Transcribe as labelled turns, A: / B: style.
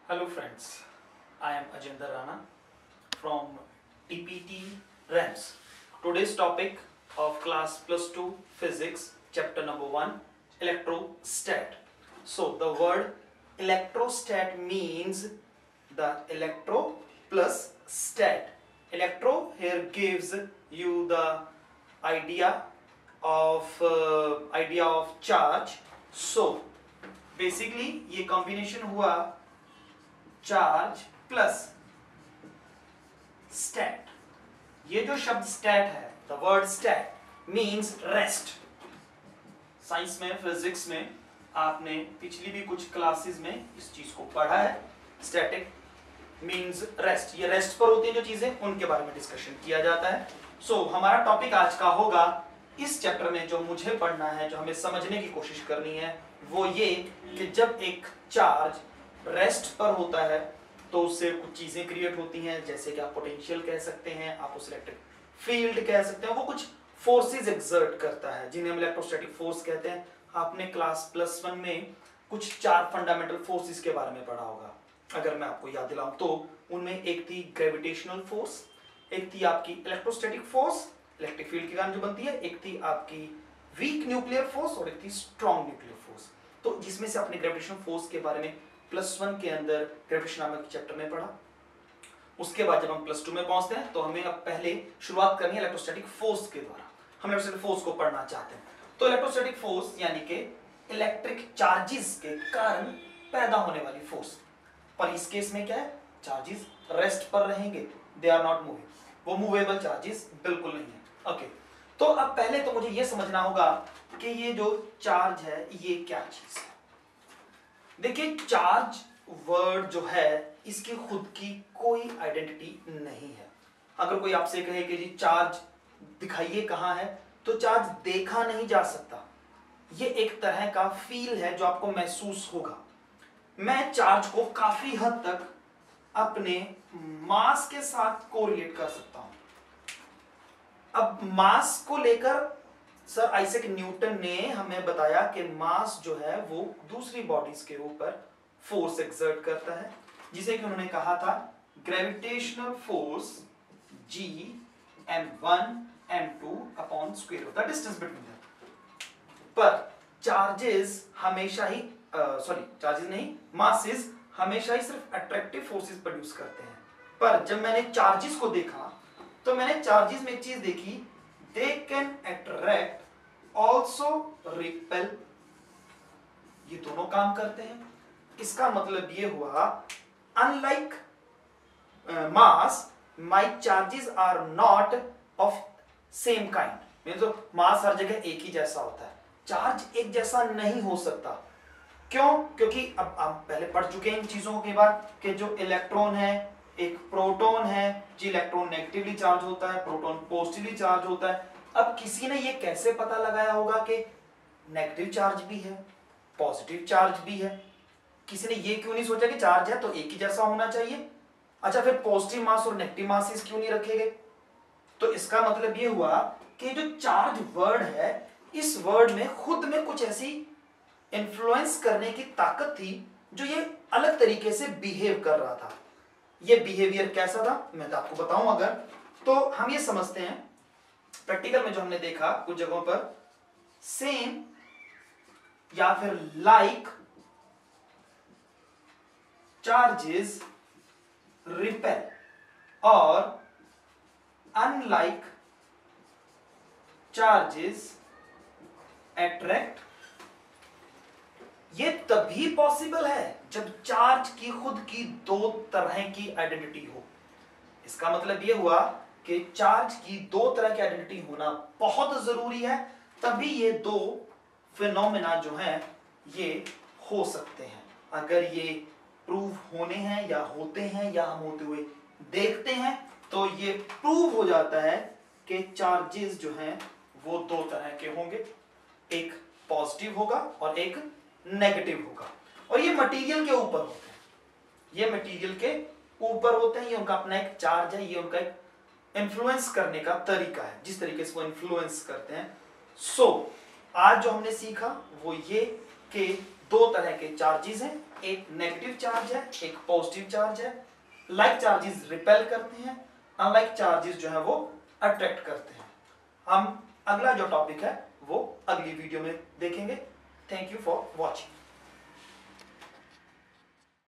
A: Hello friends, I am Ajender Rana from TPT RAMS. Today's topic of class plus 2 physics chapter number 1 electrostat. So the word electrostat means the electro plus stat. Electro here gives you the idea of charge. So basically ये combination हुआ charge plus stat. ये जो शब्द stat है, the word stat means rest. Science में, physics में आपने पिछली भी कुछ क्लासेस में इस चीज को पढ़ा है। Static means rest. ये रेस्ट पर होती है जो चीजें, उनके बारे में डिस्कशन किया जाता है। सो हमारा टॉपिक आज का होगा, इस चैप्टर में जो मुझे पढ़ना है, जो हमें समझने की कोशिश करनी है, वो ये कि जब एक चार्ज रेस्ट पर होता है तो उससे कुछ चीजें क्रिएट होती हैं, जैसे कि आप पोटेंशियल कह सकते हैं, आप उस इलेक्ट्रिक फील्ड कह सकते हैं। वो कुछ फोर्सेस एक्सर्ट करता है जिन्हें हम इलेक्ट्रोस्टैटिक फोर्स कहते हैं। आपने क्लास प्लस 1 में कुछ 4 फंडामेंटल फोर्सेस के बारे में पढ़ा होगा, अगर मैं आपको याद दिलाऊं तो। उनमें एक थी ग्रेविटेशनल फोर्स, एक थी आपकी इलेक्ट्रोस्टैटिक फोर्स, इलेक्ट्रिक फील्ड के कारण जो बनती है, एक थी आपकी वीक न्यूक्लियर फोर्स और एक थी स्ट्रॉन्ग न्यूक्लियर फोर्स। तो जिसमें से आपने ग्रेविटेशनल फोर्स के बारे में प्लस 1 के अंदर ग्रेविटेशन नामक चैप्टर में पढ़ा। उसके बाद जब हम प्लस 2 में पहुंचते हैं तो हमें अब पहले शुरुआत करनी है इलेक्ट्रोस्टैटिक फोर्स के द्वारा। हम इलेक्ट्रोस्टैटिक फोर्स को पढ़ना चाहते हैं। तो इलेक्ट्रोस्टैटिक फोर्स यानी कि इलेक्ट्रिक चार्जेस के कारण पैदा होने वाली फोर्स। पर इस केस में क्या है, चार्जेस रेस्ट पर रहेंगे, दे आर नॉट मूविंग, वो मूवेबल चार्जेस बिल्कुल नहीं है। ओके, तो अब पहले तो मुझे यह समझना होगा कि ये जो चार्ज है ये क्या चीज है। देखिए, चार्ज वर्ड जो है इसकी खुद की कोई आइडेंटिटी नहीं है। अगर कोई आपसे कहे कि जी चार्ज दिखाइए कहां है, तो चार्ज देखा नहीं जा सकता। ये एक तरह का फील है जो आपको महसूस होगा। मैं चार्ज को काफी हद तक अपने मास के साथ कोरिलेट कर सकता हूं। अब मास को लेकर सर आइजैक न्यूटन ने हमें बताया कि मास जो है वो दूसरी बॉडीज के ऊपर फोर्स एक्सर्ट करता है, जिसे कि उन्होंने कहा था gravitational force G m1 m2 upon square of the distance between them. पर चार्जेस हमेशा ही चार्जेस नहीं, मासेस हमेशा ही सिर्फ अट्रैक्टिव फोर्सेस प्रोड्यूस करते हैं। पर जब मैंने चार्जेस को देखा तो मैंने चार्जेस में एक चीज देखी, they can attract also repel। ये दोनों काम करते हैं। इसका मतलब ये हुआ, unlike mass, my charges are not of same kind। Means mass हर जगह एक ही जैसा होता है, चार्ज एक जैसा नहीं हो सकता। क्यों? क्योंकि अब आप पहले पढ़ चुके हैं इन चीजों के बाद कि जो इलेक्ट्रॉन है, एक प्रोटॉन है, जी इलेक्ट्रॉन नेगेटिवली चार्ज होता है, प्रोटॉन पॉजिटिवली चार्ज होता है। अब किसी ने ये कैसे पता लगाया होगा कि नेगेटिव चार्ज भी है, पॉजिटिव चार्ज भी है? किसी ने ये क्यों नहीं सोचा कि चार्ज है तो एक ही जैसा होना चाहिए? अच्छा, फिर पॉजिटिव मास और नेगेटिव मासेस क्यों नहीं रखे गए? तो इसका मतलब ये हुआ कि जो चार्ज वर्ड है, इस वर्ड में खुद में कुछ ऐसी इन्फ्लुएंस करने की ताकत थी जो ये अलग तरीके से बिहेव कर रहा था। ये बिहेवियर कैसा था मैं तो आपको बताऊं। अगर तो हम ये समझते हैं प्रैक्टिकल में जो हमने देखा कुछ जगहों पर, सेम या फिर लाइक चार्जेस रिपेल और अनलाइक चार्जेस अट्रैक्ट। ये तभी पॉसिबल है जब चार्ज की खुद की दो तरह की आइडेंटिटी हो। इसका मतलब यह हुआ कि चार्ज की दो तरह की आइडेंटिटी होना बहुत जरूरी है, तभी ये दो फिनोमेना जो हैं ये हो सकते हैं। अगर ये प्रूव होने हैं या होते हैं या हम होते हुए देखते हैं तो ये प्रूव हो जाता है कि चार्जेस जो हैं वो दो तरह के होंगे, एक पॉजिटिव होगा और एक नेगेटिव होगा। और ये मटेरियल के ऊपर होते हैं, ये मटेरियल के ऊपर होते हैं, ये उनका अपना एक चार्ज है, ये उनका एक इन्फ्लुएंस करने का तरीका है, जिस तरीके से वो इन्फ्लुएंस करते हैं। सो आज जो हमने सीखा वो ये कि दो तरह के चार्जेस हैं, एक नेगेटिव चार्ज है, एक पॉजिटिव चार्ज है। लाइक चार्जेस रिपेल करते हैं, अनलाइक चार्जेस जो है वो अट्रैक्ट करते हैं। हम अगला जो टॉपिक है वो अगली वीडियो में देखेंगे। Thank you for watching.